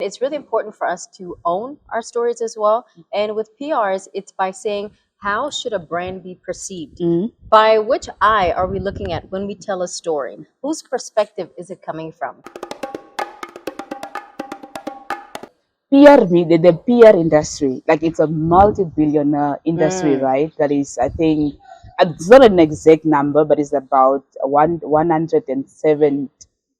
It's really important for us to own our stories as well. And with PRs, it's by saying, how should a brand be perceived? By which eye are we looking at when we tell a story? Whose perspective is it coming from? PR media, the PR industry, like it's a multi-billion industry, right? That is, I think, it's not an exact number, but it's about 107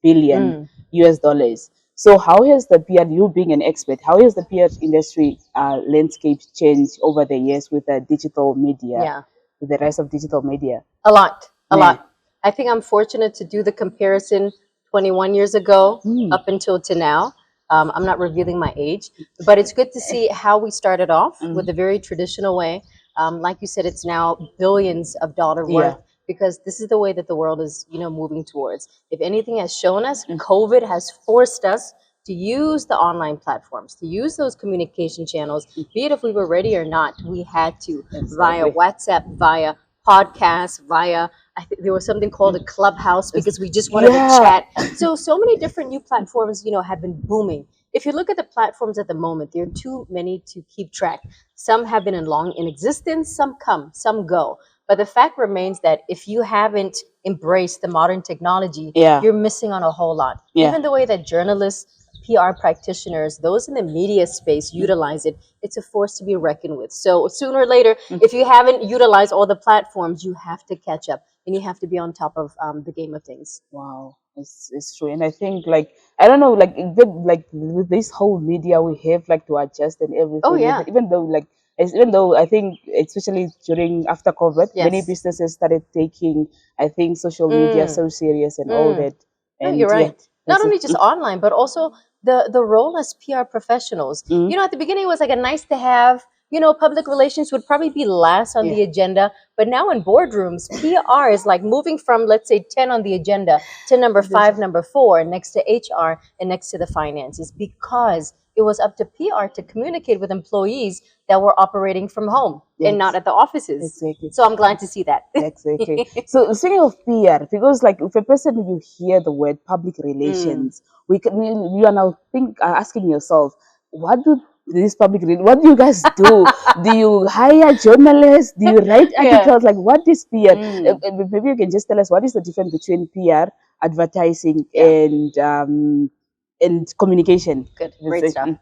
billion US dollars. So how has the PR, you being an expert, how has the PR industry landscape changed over the years with the digital media, Yeah, with the rise of digital media? a lot, a Yeah. lot. I think I'm fortunate to do the comparison 21 years ago up until to now. I'm not revealing my age, but it's good to see how we started off with a very traditional way. Like you said, it's now billions of dollar worth because this is the way that the world is, moving towards. If anything has shown us, COVID has forced us to use the online platforms, to use those communication channels, be it if we were ready or not, we had to via WhatsApp, via podcasts, via I think there was something called a clubhouse because we just wanted to chat. So many different new platforms, have been booming. If you look at the platforms at the moment, there are too many to keep track. Some have been in existence, some come, some go. But the fact remains that if you haven't embraced the modern technology, you're missing on a whole lot. Even the way that journalists, PR practitioners, those in the media space utilize it, it's a force to be reckoned with. So sooner or later, if you haven't utilized all the platforms, you have to catch up and you have to be on top of the game of things. Wow, it's true. And I think, like, I don't know, like, like with this whole media, we have like to adjust and everything. Oh, yeah. Even though I think, especially during after COVID, many businesses started taking, I think, social media so serious and all that. No, And you're right. Not that's only it. just online, but also the role as PR professionals. At the beginning, it was like a nice to have. Public relations would probably be last on the agenda. But now in boardrooms, PR is like moving from, let's say, 10 on the agenda to number 5, number 4, next to HR and next to the finances, because it was up to PR to communicate with employees that were operating from home and not at the offices. Exactly. So I'm glad to see that. Exactly. So speaking of PR, because like if a person you hear the word public relations, you are now asking yourself, what do what do you guys do? Do you hire journalists? Do you write articles? Like, what is PR? Maybe you can just tell us what is the difference between PR, advertising, and communication. Good, great stuff.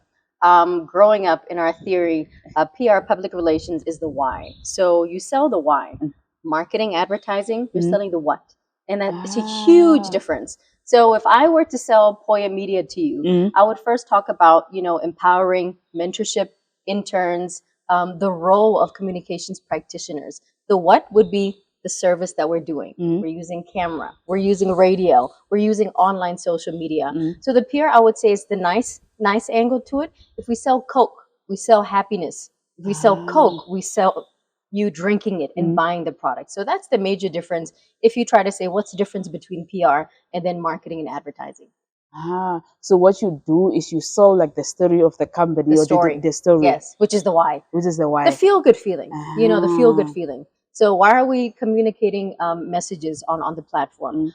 Growing up in our theory, PR, public relations, is the why. So you sell the why. Marketing, advertising, you're selling the what. And that it's a huge difference. So if I were to sell Poiyah Media to you, I would first talk about, empowering, mentorship, interns, the role of communications practitioners. The what would be the service that we're doing. We're using camera, we're using radio, we're using online social media. So the PR, I would say, is the nice angle to it. If we sell Coke, we sell happiness. If we sell Coke, we sell you drinking it and buying the product. So that's the major difference. If you try to say what's the difference between PR and then marketing and advertising. So what you do is you sell like the story of the company, The story. the story. Yes, which is the why. Which is the why. The feel-good feeling. The feel-good feeling. So why are we communicating messages on the platform?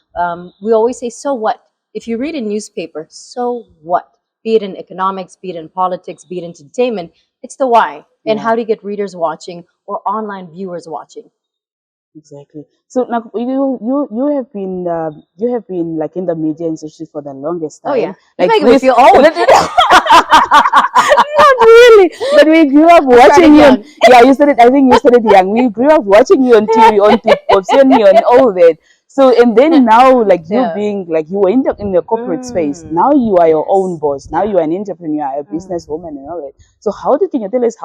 We always say, so what? If you read a newspaper, so what? Be it in economics, be it in politics, be it in entertainment, it's the why. And how to get readers watching or online viewers watching. Exactly. So now you have been like in the media industry for the longest time. Oh yeah, like you make me feel old. Not really, but we grew up watching you. Yeah, you started. I think you started young. We grew up watching you on TV, on TikTok, and all that. So and then now, like you being like you were in the corporate space. Now you are your own boss. Now you are an entrepreneur, a businesswoman, and all that. So can you tell us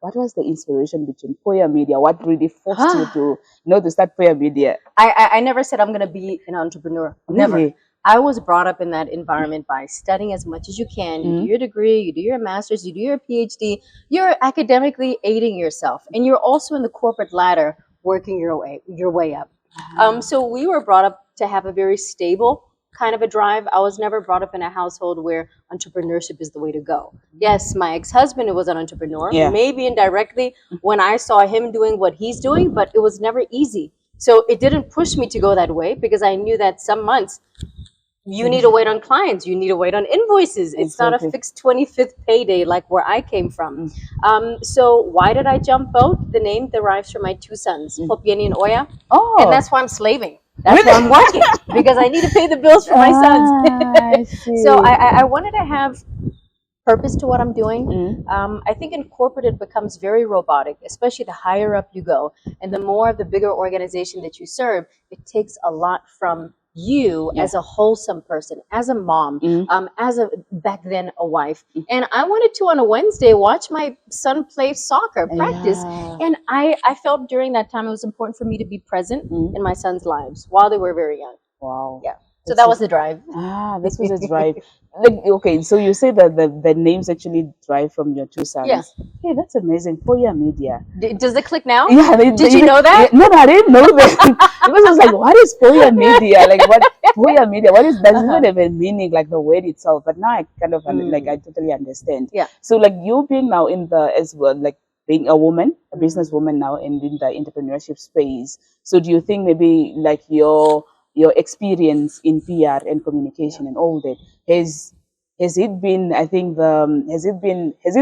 what was the inspiration between Poiyah Media? What really forced you to start Poiyah Media? I never said I'm going to be an entrepreneur. Never. Really? I was brought up in that environment by studying as much as you can. You do your degree, you do your master's, you do your PhD. You're academically aiding yourself, and you're also in the corporate ladder working your way up. So we were brought up to have a very stable kind of a drive. I was never brought up in a household where entrepreneurship is the way to go. Yes, my ex-husband was an entrepreneur, maybe indirectly when I saw him doing what he's doing, but it was never easy. So it didn't push me to go that way because I knew that some months You need to wait on clients. You need to wait on invoices. It's not a fixed 25th payday like where I came from. So why did I jump boat? The name derives from my two sons, Poiyah and Oya. Oh. And that's why I'm slaving. That's why I'm working, because I need to pay the bills for my sons. I see. So I wanted to have purpose to what I'm doing. I think in corporate it becomes very robotic, especially the higher up you go, and the more of the bigger organization that you serve, it takes a lot from you as a wholesome person, as a mom, as a back then a wife. And I wanted to on a Wednesday watch my son play soccer practice, and I felt during that time it was important for me to be present in my son's lives while they were very young. Wow. Yeah. So that was the drive. This was a drive. Like, okay, so you say that the names actually drive from your two sons. Yeah. Hey, that's amazing. Poiyah Media. Does it click now? Yeah. Did you know that? No, I didn't know that. Because I was like, what is Poiyah Media? Like, what Poiyah Media? What is, does it not have a meaning, like the word itself? But now I kind of, like, I totally understand. Yeah. So, like, you being now in the, as well, like, being a woman, a businesswoman now, and in the entrepreneurship space. So do you think maybe, like, your experience in PR and communication and all that has it been, I think, has it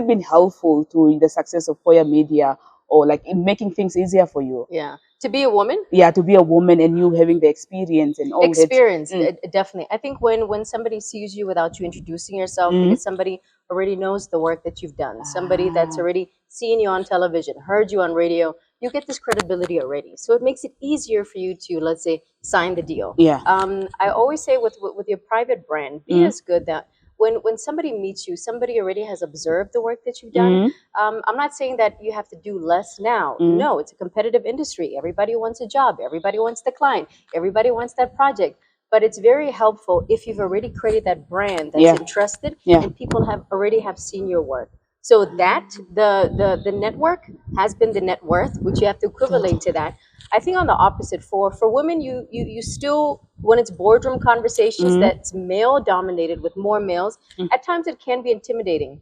been helpful to the success of Poiyah Media, or like in making things easier for you? Yeah. To be a woman? Yeah, to be a woman and you having the experience and all that. Definitely. I think when somebody sees you without you introducing yourself, because somebody already knows the work that you've done, somebody that's already seen you on television, heard you on radio, you get this credibility already. So it makes it easier for you to, let's say, sign the deal. Yeah. I always say with your private brand, be as good that when somebody meets you, somebody already has observed the work that you've done. I'm not saying that you have to do less now. No, it's a competitive industry. Everybody wants a job. Everybody wants the client. Everybody wants that project. But it's very helpful if you've already created that brand that's entrusted and people already have seen your work. So that the network has been the net worth, which you have to equivalent to that. I think on the opposite, for women, you still, when it's boardroom conversations that's male dominated with more males, at times it can be intimidating.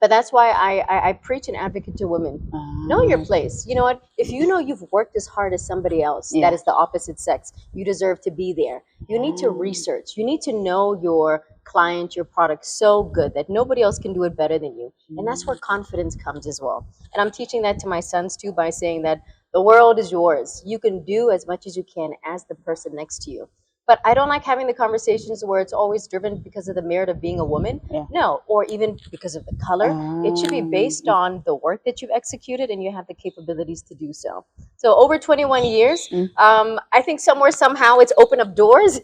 But that's why I preach and advocate to women. Know your place. You know what? If you know you've worked as hard as somebody else that is the opposite sex, you deserve to be there. You need to research. You need to know your client, your product so good that nobody else can do it better than you. And that's where confidence comes as well. And I'm teaching that to my sons too by saying that the world is yours. You can do as much as you can as the person next to you. But I don't like having the conversations where it's always driven because of the merit of being a woman. No, or even because of the color. It should be based on the work that you've executed and you have the capabilities to do so. So over 21 years, I think somewhere, somehow it's opened up doors.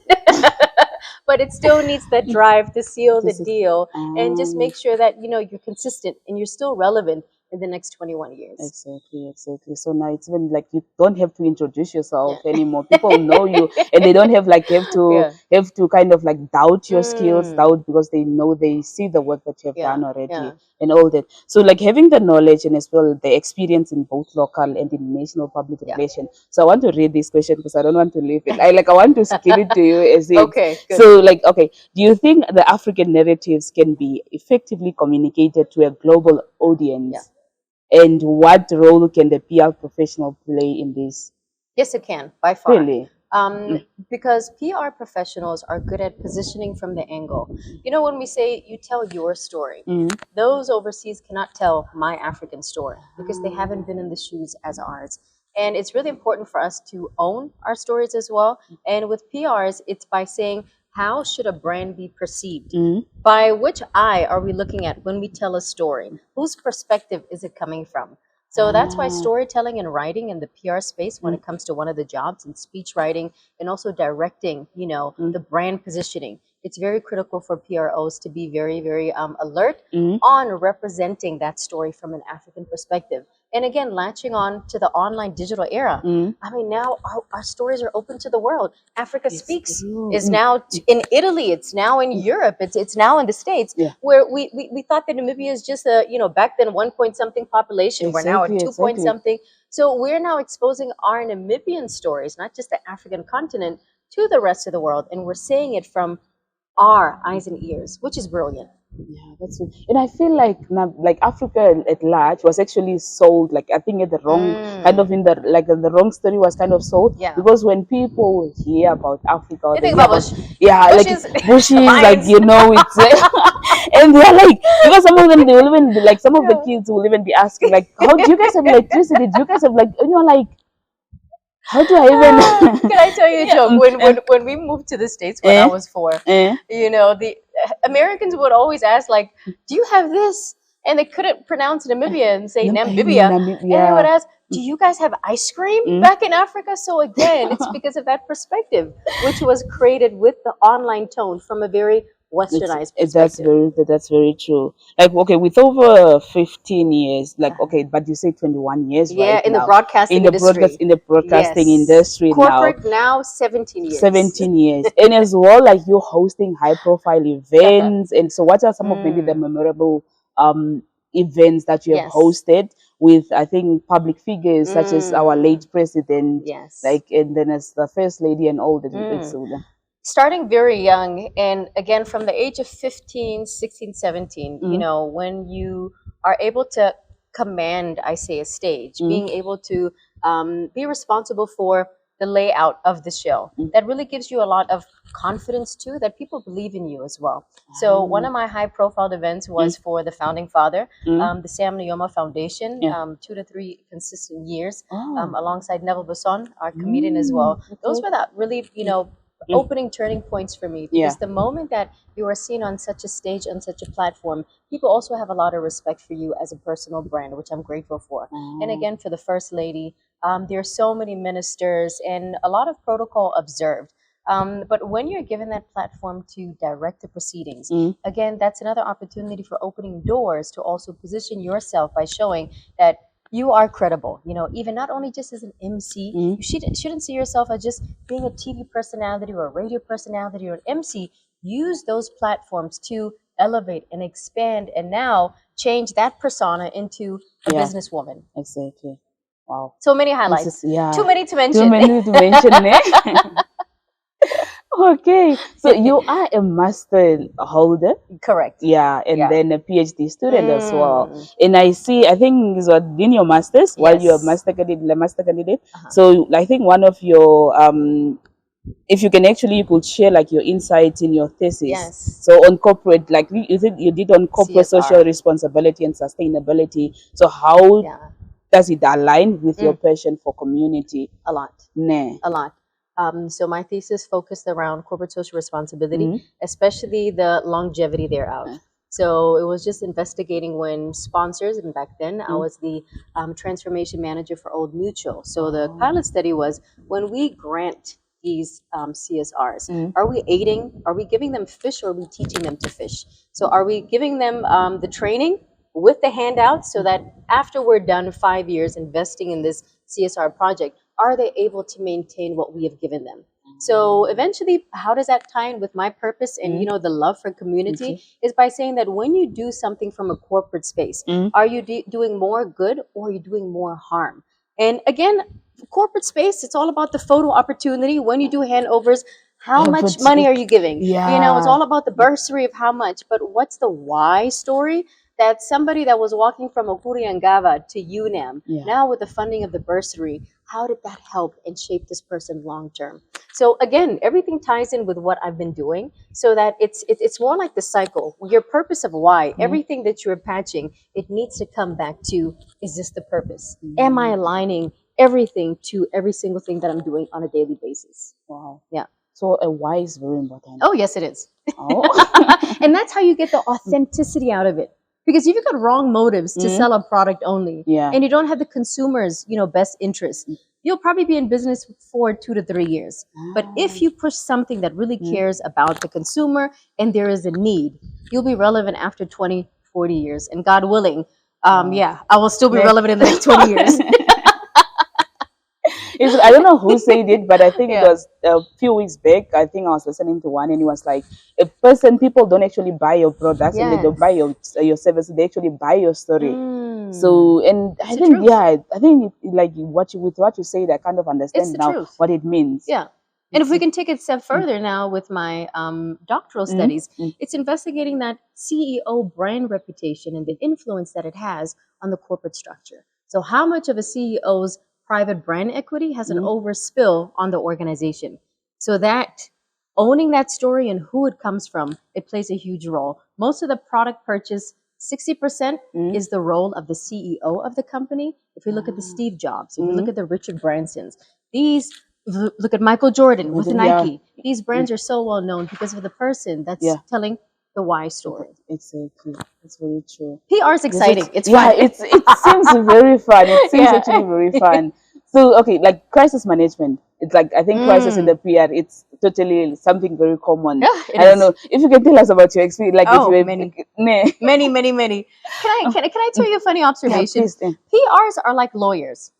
But it still needs that drive to seal the deal and just make sure that, you know, you're consistent and you're still relevant in the next 21 years. Exactly. So now it's even like you don't have to introduce yourself anymore. People know you, and they don't have to kind of like doubt your skills, because they know, they see the work that you have done already and all that. So like having the knowledge and as well the experience in both local and in national public relations. So I want to read this question because I don't want to leave it. I want to skill it to you as it. Okay. Good. So like, okay, do you think the African narratives can be effectively communicated to a global audience? And what role can the PR professional play in this? Yes, it can, by far. Really? Because PR professionals are good at positioning from the angle. You know, when we say you tell your story, those overseas cannot tell my African story because they haven't been in the shoes as ours. And it's really important for us to own our stories as well. And with PRs, it's by saying, how should a brand be perceived? By which eye are we looking at when we tell a story? Whose perspective is it coming from? So that's why storytelling and writing in the PR space, when it comes to one of the jobs in speech writing and also directing, you know, the brand positioning, it's very critical for PROs to be very, very alert on representing that story from an African perspective. And again, latching on to the online digital era. I mean, now our stories are open to the world. Africa Speaks is now in Italy. It's now in Europe. It's now in the States, where we thought that Namibia is just a, you know, back then 1 point something population. We're now at 2 point something. So we're now exposing our Namibian stories, not just the African continent, to the rest of the world. And we're saying it from our eyes and ears, which is brilliant. Yeah, that's it. And I feel like now, like Africa at large was actually sold. Like I think at the wrong kind of in the wrong story was kind of sold Yeah. because when people hear about Africa, or They they think hear about about bush, like bushes, bushes, like lions. it's and they're like because some of them they will even be like some of the Yeah. kids will even be asking like, how do you guys have electricity? Do you guys have like and you're like, how do I even? Can I tell you a Yeah, joke? When we moved to the States when I was 4, eh, the Americans would always ask like, "Do you have this?" And they couldn't pronounce Namibia and say Namibia, and they would yeah. ask, "Do you guys have ice cream Mm. back in Africa?" So again, it's because of that perspective, which was created with the online tone from a very westernized perspective. That's very true. Like okay, with over 15 years, like Uh-huh. okay, but you say 21 years Yeah, right in the now broadcasting industry. in the broadcasting Yes. industry now. Corporate now 17 years. 17 years, and as well like you're hosting high profile events. And so what are some of maybe the Mm. memorable events that you have Yes. hosted with I think public figures such as our Mm. late president, Yes. like and then as the first lady and all that. Mm. So Starting very young, and again from the age of 15, 16, 17, mm, when you are able to command, I say, a stage, mm, being able to be responsible for the layout of the show, mm. that really gives you a lot of confidence too, that people believe in you as well. So one of my high profile events was for the founding father, Mm. the Sam Nujoma Foundation, Yeah. 2 to 3 consistent years, Oh. alongside Neville Basson, our comedian as well. Those Okay. were that really, opening turning points for me, Yeah. because the moment that you are seen on such a stage, on such a platform, people also have a lot of respect for you as a personal brand, which I'm grateful for. And again, for the first lady, there are so many ministers and a lot of protocol observed. But when you're given that platform to direct the proceedings, Mm. again, that's another opportunity for opening doors to also position yourself by showing that you are credible. Even not only just as an MC, Mm. you shouldn't see yourself as just being a TV personality or a radio personality or an MC. Use those platforms to elevate and expand and now change that persona into a Yeah. businesswoman. Exactly. Wow. So many This highlights. is yeah. Too many to Too mention. many to mention, eh? Okay, so you are a master holder, Correct. yeah, and Yeah. then a PhD student as well. Mm. And I think is what in your masters while you are Yes. master candidate. Uh-huh. So I think one of your if you can actually you could share like your insights in your thesis. Yes. So on corporate, like you did on corporate CSR. social responsibility and sustainability. So how Yeah. does it align with your passion for community? A lot. Nah. A lot. So my thesis focused around corporate social responsibility, especially the longevity thereof. So it was just investigating when sponsors, and back then I was the transformation manager for Old Mutual. So the pilot study was, when we grant these CSRs, are we giving them fish, or are we teaching them to fish? So are we giving them the training with the handouts, so that after we're done 5 years investing in this CSR project, are they able to maintain what we have given them? So eventually, how does that tie in with my purpose and the love for community? Is by saying that when you do something from a corporate space, are you doing more good, or are you doing more harm? And again, corporate space, it's all about the photo opportunity. When you do handovers, how much money are you giving? Yeah. It's all about the bursary of how much, but what's the why story? That somebody that was walking from Okuriangava to UNAM, now with the funding of the bursary, how did that help and shape this person long term? So again, everything ties in with what I've been doing, so that it's more like the cycle. Your purpose of why, everything that you're patching, it needs to come back to, is this the purpose? Am I aligning everything to every single thing that I'm doing on a daily basis? Wow. Yeah. So a why is very important. Oh, yes, it is. Oh. And that's how you get the authenticity out of it. Because if you've got wrong motives to sell a product only, and you don't have the consumer's, best interest, you'll probably be in business for 2 to 3 years. But if you push something that really cares about the consumer and there is a need, you'll be relevant after 20, 40 years. And God willing, I will still be relevant in the next 20 years. I don't know who said it, but I think it was a few weeks back. I think I was listening to one, and it was like, people don't actually buy your products and they don't buy your service. They actually buy your story. So, and I think, I think like with what you say, I kind of understand now what it means. Yeah. And if we can take it a step further now with my doctoral studies, it's investigating that CEO brand reputation and the influence that it has on the corporate structure. So how much of a CEO's private brand equity has an overspill on the organization? So that owning that story and who it comes from, it plays a huge role. Most of the product purchase, 60% is the role of the CEO of the company. If we look at the Steve Jobs, if we look at the Richard Bransons, look at Michael Jordan with Nike. These brands are so well known because of the person that's telling the why story. Exactly. That's very true. PR is exciting. It's fun. It seems very fun. It seems actually very fun. So, okay, like crisis management. It's like, I think crisis in the PR, it's totally something very common. I don't know if you can tell us about your experience. Like, if you many. Can I tell you a funny observation? PRs are like lawyers.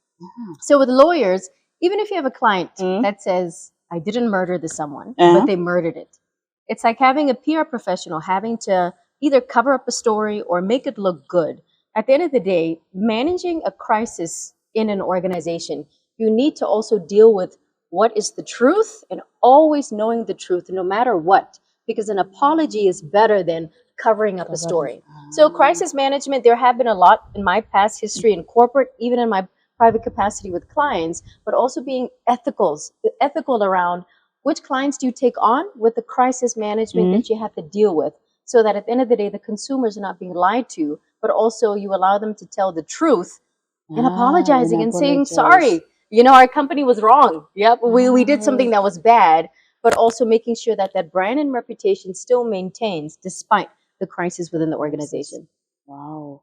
So with lawyers, even if you have a client that says, I didn't murder the someone, but they murdered it. It's like having a PR professional having to either cover up a story or make it look good. At the end of the day, managing a crisis in an organization, you need to also deal with what is the truth and always knowing the truth no matter what, because an apology is better than covering up a story. So crisis management, there have been a lot in my past history in corporate, even in my private capacity with clients, but also being ethical around which clients do you take on with the crisis management that you have to deal with, so that at the end of the day, the consumers are not being lied to, but also you allow them to tell the truth and apologizing and saying, sorry, our company was wrong. Yep, we did something that was bad, but also making sure that that brand and reputation still maintains despite the crisis within the organization. Wow,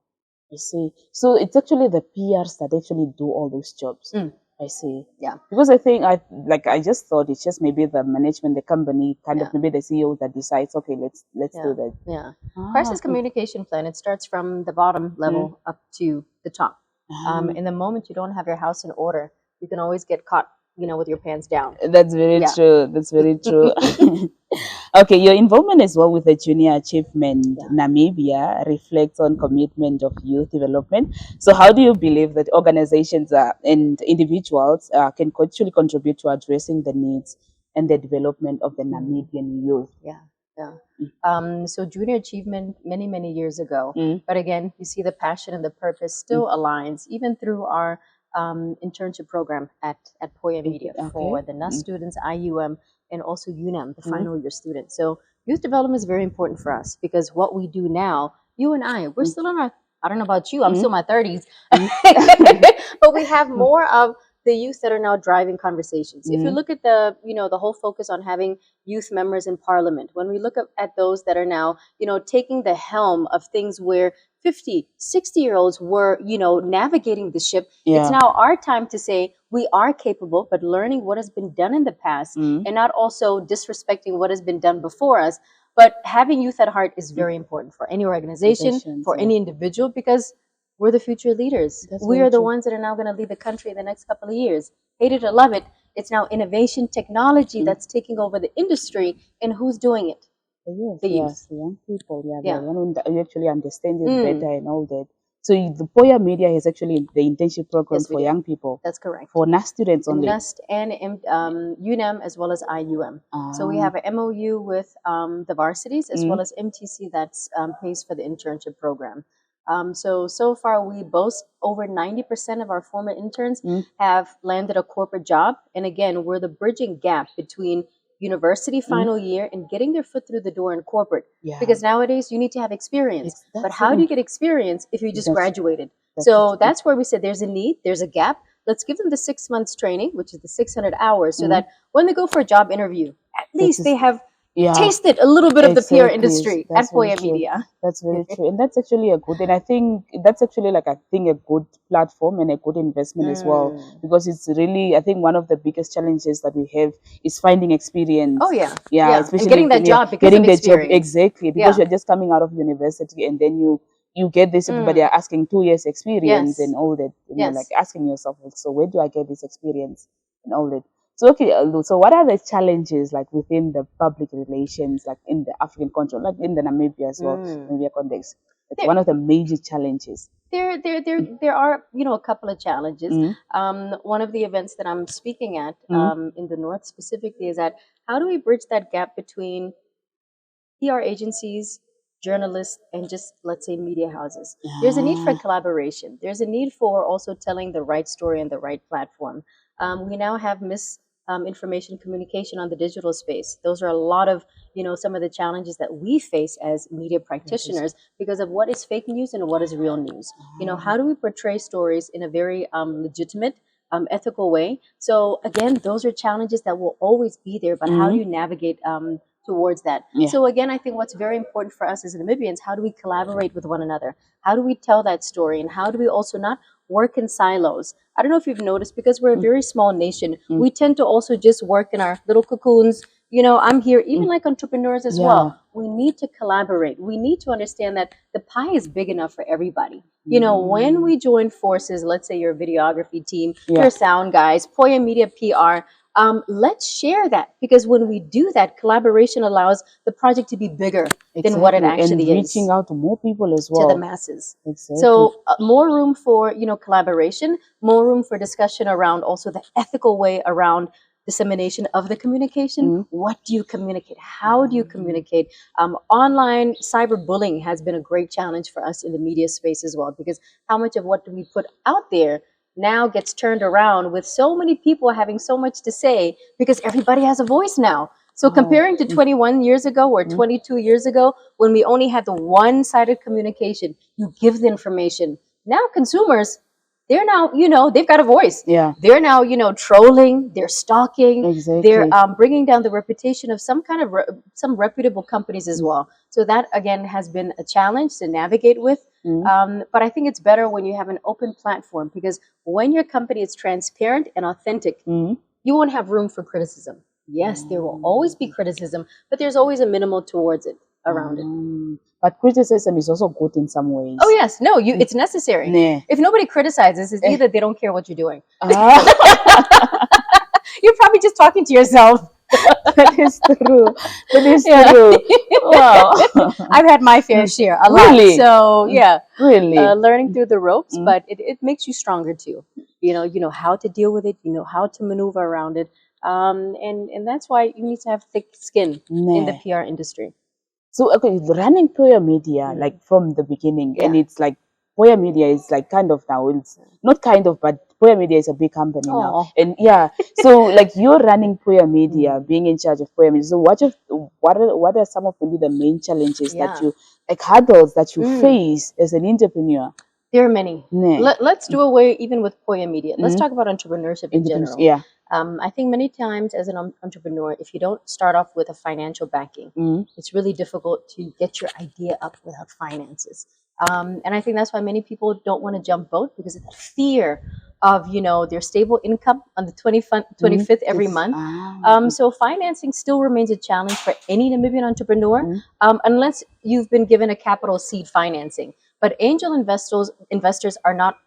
I see. So it's actually the PRs that actually do all those jobs. I see. Yeah. Because I think I just thought it's just maybe the management, the company, kind of maybe the CEO that decides, okay, let's do that. Yeah. Crisis communication plan, it starts from the bottom level up to the top. In the moment you don't have your house in order, you can always get caught, with your pants down. That's very true. That's very true. Okay, your involvement as well with the Junior Achievement Namibia reflects on commitment of youth development. So how do you believe that organizations and individuals can actually contribute to addressing the needs and the development of the Namibian youth? So Junior Achievement many years ago, but again, you see the passion and the purpose still aligns even through our internship program at Poiyah Media for the NUS students, IUM, and also UNAM, the final year students. So youth development is very important for us because what we do now, you and we're still in our, I don't know about you, I'm still in my 30s, but we have more of the youth that are now driving conversations. If you look at the whole focus on having youth members in parliament, when we look at those that are now, taking the helm of things where 50, 60-year-olds were, navigating the ship. It's now our time to say we are capable, but learning what has been done in the past and not also disrespecting what has been done before us. But having youth at heart is very important for any organization, for any individual, because we're the future leaders. We are the ones that are now going to lead the country in the next couple of years. Hate it or love it, it's now innovation technology that's taking over the industry, and who's doing it? The youth, the young people, the one who actually understand it better and all that. So the Poiyah Media is actually the internship program for young people. That's correct. For NUS students only. NUS and UNAM as well as IUM. So we have an MOU with the varsities as well as MTC that pays for the internship program. So far we boast over 90% of our former interns have landed a corporate job. And again, we're the bridging gap between university final year and getting their foot through the door in corporate. Because nowadays you need to have experience. But how do you get experience if you just graduated? So that's where we said there's a need, there's a gap. Let's give them the 6 months training, which is the 600 hours, so that when they go for a job interview, at least they have tasted a little bit of the PR industry at Poiyah Media. That's very true. And that's actually and I think that's actually a good platform and a good investment as well, because it's really, I think one of the biggest challenges that we have is finding experience. Especially and getting that job because getting of the experience. job, exactly, because you're just coming out of university and then you get this, everybody are asking 2 years experience and all that, like asking yourself, so where do I get this experience and all that. So, okay, so what are the challenges like within the public relations, like in the African control, like in the Namibia as well, Namibia context? It's one of the major challenges. There are, a couple of challenges. One of the events that I'm speaking at in the North specifically is that how do we bridge that gap between PR agencies, journalists, and just, let's say, media houses? There's a need for collaboration. There's a need for also telling the right story and the right platform. We now have misinformation communication on the digital space. Those are a lot of, some of the challenges that we face as media practitioners because of what is fake news and what is real news. How do we portray stories in a very legitimate, ethical way? So again, those are challenges that will always be there, but how do you navigate towards that? So again, I think what's very important for us as Namibians, how do we collaborate with one another? How do we tell that story? And how do we also not work in silos? I don't know if you've noticed, because we're a very small nation, we tend to also just work in our little cocoons. I'm here, even like entrepreneurs as well. We need to collaborate. We need to understand that the pie is big enough for everybody. When we join forces, let's say your videography team, your sound guys, Poiyah Media PR, let's share that, because when we do that, collaboration allows the project to be bigger than what it actually and is. Reaching out to more people as well. To the masses. So more room for, collaboration, more room for discussion around also the ethical way around dissemination of the communication. What do you communicate? How do you communicate? Online cyberbullying has been a great challenge for us in the media space as well, because how much of what do we put out there now gets turned around with so many people having so much to say, because everybody has a voice now. So comparing to 21 years ago or 22 years ago, when we only had the one-sided communication, you give the information. Now consumers, they're now, they've got a voice. They're now, trolling, they're stalking, they're bringing down the reputation of some kind of some reputable companies as well. So that, again, has been a challenge to navigate with. But I think it's better when you have an open platform, because when your company is transparent and authentic, you won't have room for criticism. Yes, there will always be criticism, but there's always a minimal towards it, around it. But criticism is also good in some ways. Oh yes, no, it's necessary. If nobody criticizes, it's either they don't care what you're doing. You're probably just talking to yourself. That is true. That is true. Wow. I've had my fair share, a lot. So really, learning through the ropes, but it makes you stronger too. You know how to deal with it. You know how to maneuver around it. And that's why you need to have thick skin in the PR industry. So, okay, running Poiyah Media, like from the beginning, and it's like Poiyah Media is like kind of now, it's not kind of, but Poiyah Media is a big company now. And so like you're running Poiyah Media, being in charge of Poiyah Media. So what are some of maybe the main challenges that you, like hurdles that you face as an entrepreneur? There are many. Let's do away even with Poiyah Media. Let's talk about entrepreneurship in general. I think many times as an entrepreneur, if you don't start off with a financial backing, it's really difficult to get your idea up without finances. And I think that's why many people don't want to jump boat, because of that fear of, their stable income on the 25th every month. So financing still remains a challenge for any Namibian entrepreneur, unless you've been given a capital seed financing. But angel investors are not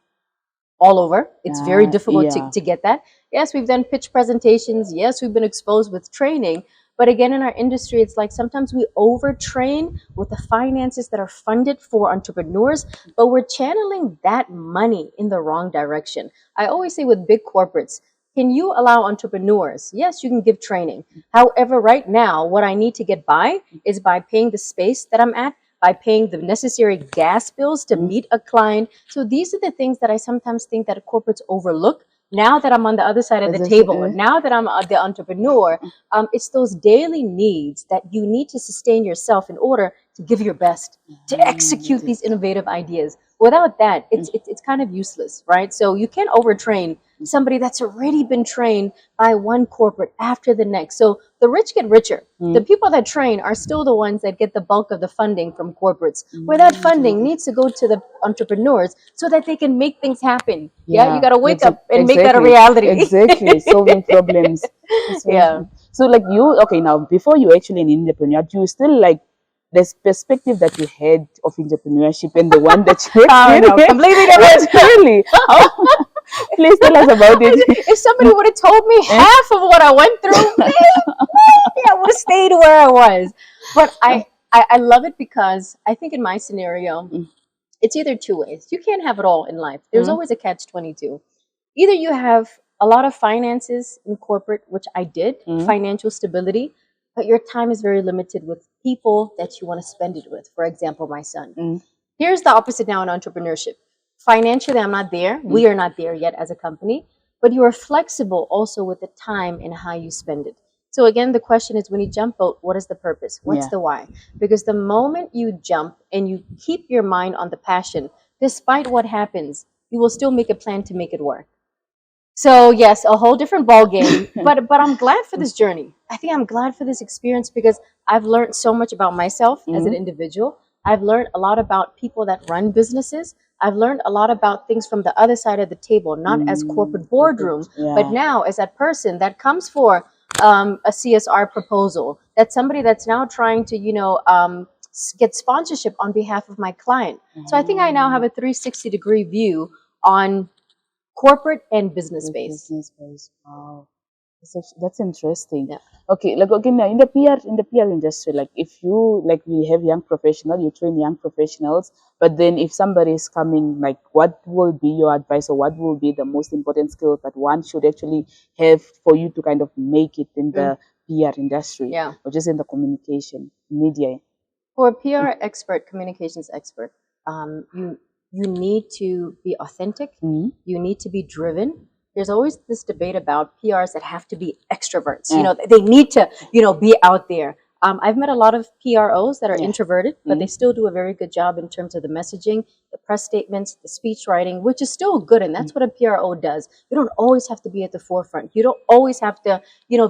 all over. It's very difficult to get that. Yes, we've done pitch presentations. Yes, we've been exposed with training. But again, in our industry, it's like sometimes we overtrain with the finances that are funded for entrepreneurs, but we're channeling that money in the wrong direction. I always say with big corporates, can you allow entrepreneurs? Yes, you can give training. However, right now, what I need to get by is by paying the space that I'm at, by paying the necessary gas bills to meet a client. So these are the things that I sometimes think that corporates overlook. Now that I'm on the other side of the table, now that I'm the entrepreneur, it's those daily needs that you need to sustain yourself in order to give your best, to execute these innovative ideas. Without that, it's kind of useless, right? So you can't overtrain somebody that's already been trained by one corporate after the next. So the rich get richer. The people that train are still the ones that get the bulk of the funding from corporates, where that funding needs to go to the entrepreneurs so that they can make things happen. You got to wake up and make that a reality. Exactly, solving problems. So like now before you actually an entrepreneur, do you still like this perspective that you had of entrepreneurship and the one that you no, completely different. Really? Please tell us about it. If somebody would have told me half of what I went through, maybe I would have stayed where I was. But I love it, because I think in my scenario, it's either two ways. You can't have it all in life. There's always a catch-22. Either you have a lot of finances in corporate, which I did, financial stability, but your time is very limited with people that you want to spend it with. For example, my son. Here's the opposite now in entrepreneurship. Financially, I'm not there. We are not there yet as a company, but you are flexible also with the time and how you spend it. So again, the question is, when you jump boat, what is the purpose? What's the why? Because the moment you jump and you keep your mind on the passion, despite what happens, you will still make a plan to make it work. So yes, a whole different ball game, but I'm glad for this journey. I think I'm glad for this experience because I've learned so much about myself as an individual. I've learned a lot about people that run businesses. I've learned a lot about things from the other side of the table, not as corporate boardroom, but now as that person that comes for a CSR proposal. That's somebody that's now trying to, get sponsorship on behalf of my client. So I think I now have a 360-degree view on corporate and business space. Wow, that's interesting. Yeah. Okay, like again in the PR industry, like if you we have young professionals, you train young professionals, but then if somebody is coming, like what will be your advice or what will be the most important skills that one should actually have for you to kind of make it in the PR industry, or just in the communication media? For a PR expert, communications expert, you need to be authentic. You need to be driven. There's always this debate about PRs that have to be extroverts. They need to, be out there. I've met a lot of PROs that are introverted, but they still do a very good job in terms of the messaging, the press statements, the speech writing, which is still good. And that's what a PRO does. You don't always have to be at the forefront. You don't always have to,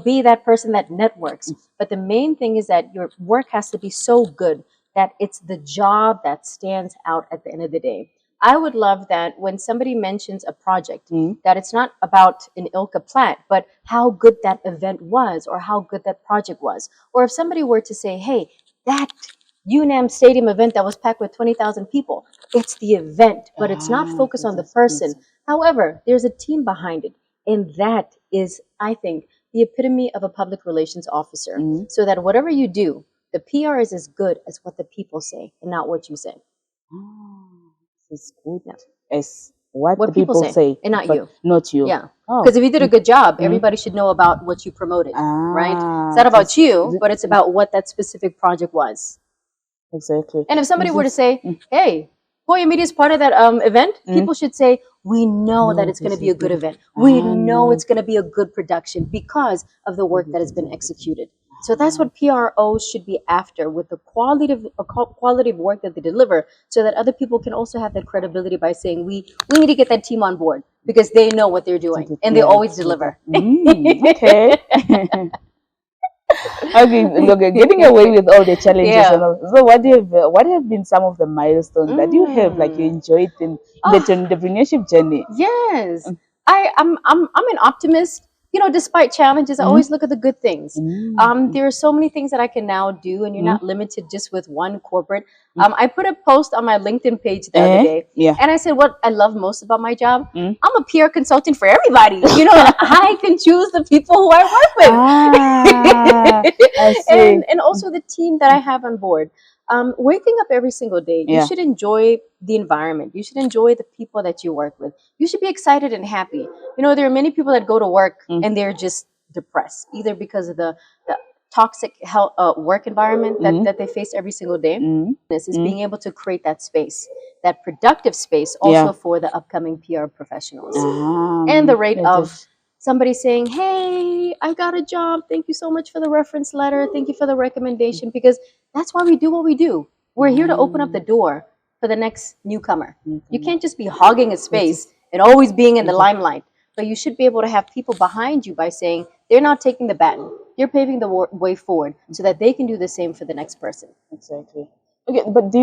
be that person that networks. But the main thing is that your work has to be so good that it's the job that stands out at the end of the day. I would love that when somebody mentions a project, that it's not about an Ilke Platt, but how good that event was or how good that project was. Or if somebody were to say, hey, that UNAM Stadium event that was packed with 20,000 people, it's the event, but it's not focused on the person. However, there's a team behind it. And that is, I think, the epitome of a public relations officer. So that whatever you do, the PR is as good as what the people say and not what you say. Is good as what the people say, and not you. Not you. Yeah. Because if you did a good job, everybody should know about what you promoted, right? It's not about you, but it's about what that specific project was. Exactly. And if somebody were to say, hey, Poiyah Media is part of that event, people should say, we know that it's going to be a good event. We know it's going to be a good production because of the work that has been executed. So that's what PROs should be after, with the quality of work that they deliver, so that other people can also have that credibility by saying, we need to get that team on board because they know what they're doing and they always deliver. Okay. Okay, getting away with all the challenges. So what have been some of the milestones that you have you enjoyed in the entrepreneurship journey? Yes. I'm an optimist. Despite challenges, I always look at the good things. There are so many things that I can now do, and you're not limited just with one corporate. I put a post on my LinkedIn page the other day, and I said what I love most about my job. I'm a PR consultant for everybody. I can choose the people who I work with, I see. and also the team that I have on board. Waking up every single day, you should enjoy the environment. You should enjoy the people that you work with. You should be excited and happy. There are many people that go to work and they're just depressed, either because of the toxic work environment that they face every single day. This is being able to create that space, that productive space also for the upcoming PR professionals. And the rate of somebody saying, hey, I got a job. Thank you so much for the reference letter. Thank you for the recommendation. Because that's why we do what we do. We're here to open up the door for the next newcomer. You can't just be hogging a space and always being in the limelight. But you should be able to have people behind you by saying, they're not taking the baton. They're paving the way forward so that they can do the same for the next person. Exactly. Okay, but do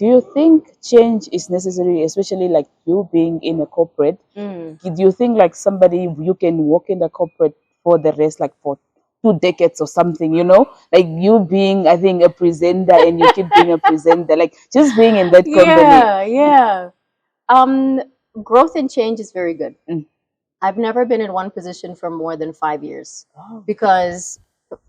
you think change is necessary, especially like you being in a corporate? Do you think like somebody you can work in the corporate for the rest, like for 2 decades or something, like you being, I think, a presenter and you keep being a presenter, like just being in that company? Yeah. Growth and change is very good. I've never been in one position for more than 5 years because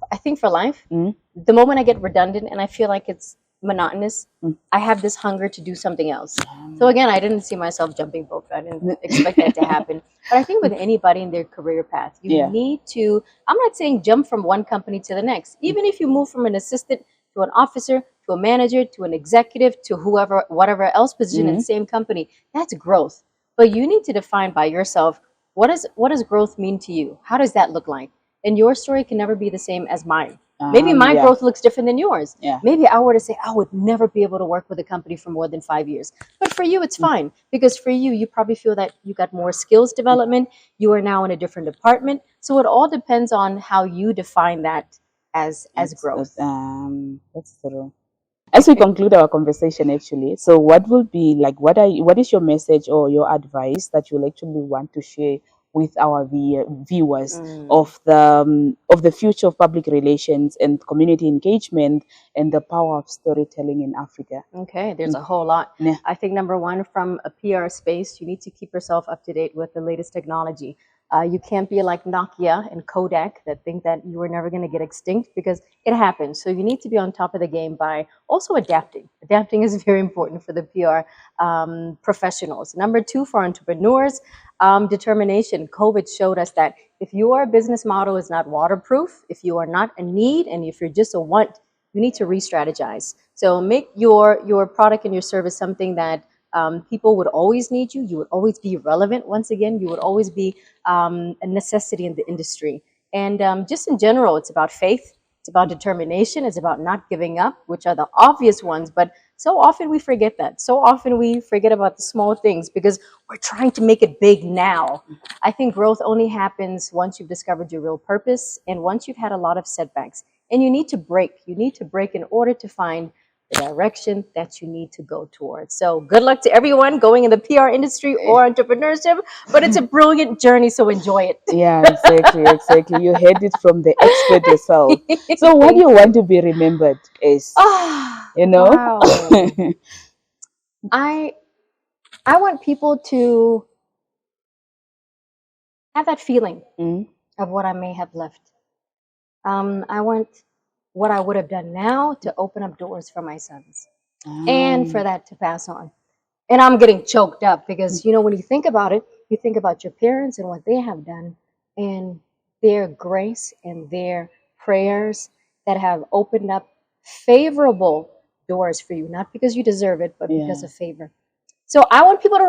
I think for life, the moment I get redundant and I feel like it's monotonous. I have this hunger to do something else. So again, I didn't see myself jumping boat. I didn't expect that to happen. But I think with anybody in their career path, you need to, I'm not saying jump from one company to the next. Even if you move from an assistant to an officer, to a manager, to an executive, to whoever, whatever else position in the same company, that's growth. But you need to define by yourself, what does growth mean to you? How does that look like? And your story can never be the same as mine. Maybe my growth looks different than yours. Maybe I were to say, I would never be able to work with a company for more than 5 years. But for you, it's fine. Because for you, you probably feel that you got more skills development. You are now in a different department. So it all depends on how you define that as growth. That's true. As we conclude our conversation, actually, so what will be like? What is your message or your advice that you'll actually want to share with our viewers of the future of public relations and community engagement and the power of storytelling in Africa? Okay, there's a whole lot. I think number one, from a PR space, you need to keep yourself up to date with the latest technology. You can't be like Nokia and Kodak that think that you were never going to get extinct, because it happens. So you need to be on top of the game by also adapting. Adapting is very important for the PR professionals. Number two, for entrepreneurs, determination. COVID showed us that if your business model is not waterproof, if you are not a need, and if you're just a want, you need to re-strategize. So make your product and your service something that people would always need you. You would always be relevant. Once again, you would always be a necessity in the industry. And just in general, it's about faith. It's about determination. It's about not giving up, which are the obvious ones. But so often we forget that. So often we forget about the small things because we're trying to make it big now. I think growth only happens once you've discovered your real purpose and once you've had a lot of setbacks. And you need to break. You need to break in order to find the direction that you need to go towards. So good luck to everyone going in the PR industry or entrepreneurship, but it's a brilliant journey, so enjoy it. Yeah, exactly. You heard it from the expert yourself. So what do you want to be remembered as? You know? Wow. I want people to have that feeling of what I may have left. I want what I would have done now to open up doors for my sons and for that to pass on. And I'm getting choked up because, you know, when you think about it, you think about your parents and what they have done and their grace and their prayers that have opened up favorable doors for you, not because you deserve it, but because of favor. So I want people to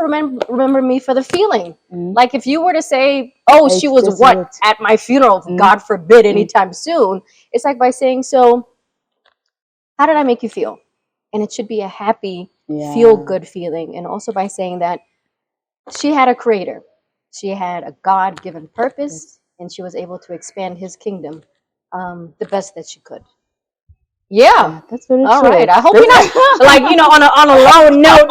remember me for the feeling. Like if you were to say, oh, she was what at my funeral, God forbid anytime soon. It's like by saying, so how did I make you feel? And it should be a happy, feel-good feeling. And also by saying that she had a creator. She had a God-given purpose, and she was able to expand his kingdom the best that she could. Yeah, that's very true. All right. I hope you're not like, you know, on a low note.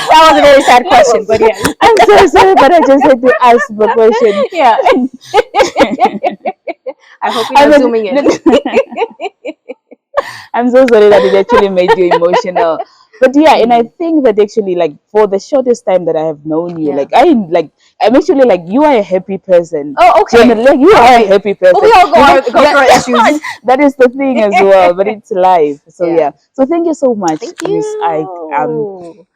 That was a very sad question, but yeah. I'm so sorry, but I just had to ask the question. Yeah. I hope you're not zooming in. I'm so sorry that it actually made you emotional. But yeah, and I think that actually, like, for the shortest time that I have known you, I'm actually like, you are a happy person. Oh, okay. Like, you are a happy person. Well, we all go through our issues. That is the thing as well, but it's life. So yeah. So thank you so much, Thank Miss you.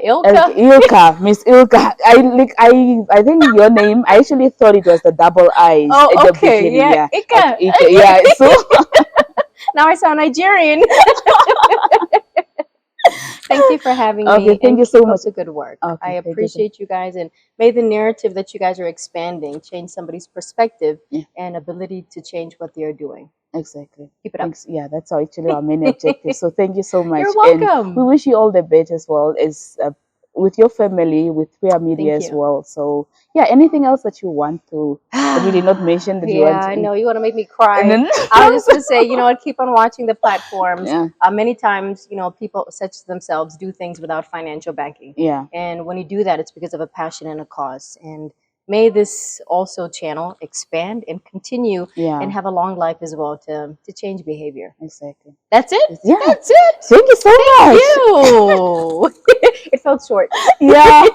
Ilke. Ilke, Miss Ilke. I think your name, I actually thought it was the double I's. Oh, okay. Yeah. Ilke. Yeah. So now I sound Nigerian. Thank you for having me. Thank you so much. The good work. I appreciate you guys, and may the narrative that you guys are expanding change somebody's perspective and ability to change what they're doing. Exactly. Keep it up. Yeah, that's actually our main objective. So thank you so much. You're welcome. And we wish you all the best as well as with your family, with Poiyah Media as well. So yeah, anything else that you want to that we did not mention that you want to? I know you want to make me cry. I was just going to say, you know, keep on watching the platforms. Many times, you know, people such as themselves do things without financial backing. And when you do that, it's because of a passion and a cause. And may this also channel expand and continue and have a long life as well to change behavior. Exactly. That's it? Yeah. That's it. Thank you so much. Thank you. It felt short. Yeah.